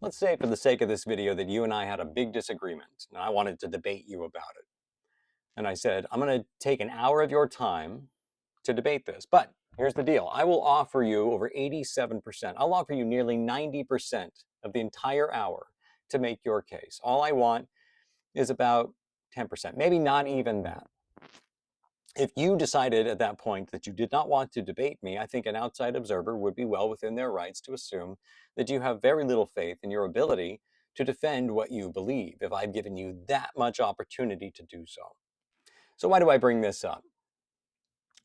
Let's say for the sake of this video that you and I had a big disagreement and I wanted to debate you about it. And I said, I'm going to take an hour of your time to debate this. But here's the deal. I will offer you over 87%. I'll offer you nearly 90% of the entire hour to make your case. All I want is about 10%, maybe not even that. If you decided at that point that you did not want to debate me, I think an outside observer would be well within their rights to assume that you have very little faith in your ability to defend what you believe if I've given you that much opportunity to do so. So why do I bring this up?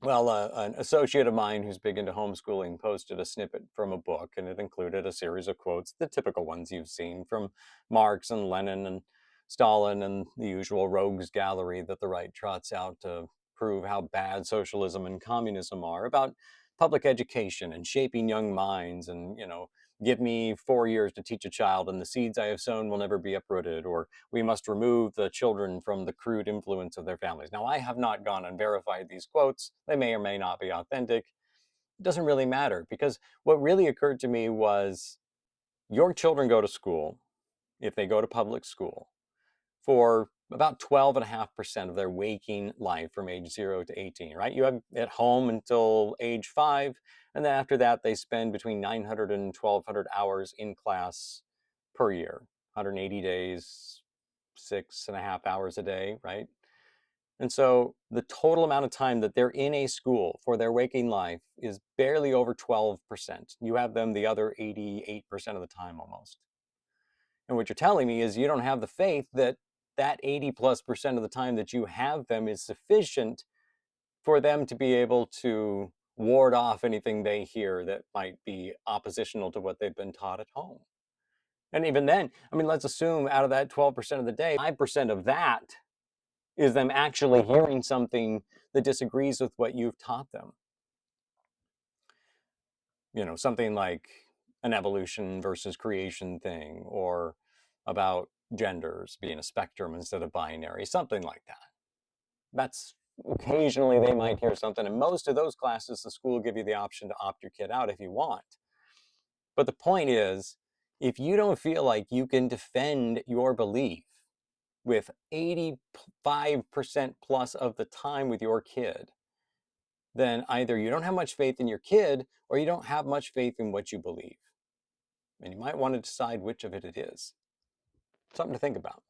Well, an associate of mine who's big into homeschooling posted a snippet from a book, and it included a series of quotes, the typical ones you've seen from Marx and Lenin and Stalin and the usual rogues gallery that the right trots out to prove how bad socialism and communism are, about public education and shaping young minds and, give me 4 years to teach a child and the seeds I have sown will never be uprooted, or we must remove the children from the crude influence of their families. Now, I have not gone and verified these quotes. They may or may not be authentic. It doesn't really matter, because what really occurred to me was your children go to school, if they go to public school, for about 12.5% of their waking life from age 0 to 18, right? You have at home until age 5, and then after that, they spend between 900 and 1,200 hours in class per year, 180 days, 6.5 hours a day, right? And so the total amount of time that they're in a school for their waking life is barely over 12%. You have them the other 88% of the time almost. And what you're telling me is you don't have the faith that that 80+% of the time that you have them is sufficient for them to be able to ward off anything they hear that might be oppositional to what they've been taught at home. And even then, I mean, let's assume out of that 12% of the day, 5% of that is them actually hearing something that disagrees with what you've taught them. Something like an evolution versus creation thing, or about genders being a spectrum instead of binary, something like that. That's occasionally they might hear something. In most of those classes, the school will give you the option to opt your kid out if you want. But the point is, if you don't feel like you can defend your belief with 85% plus of the time with your kid, then either you don't have much faith in your kid or you don't have much faith in what you believe. And you might want to decide which of it is. Something to think about.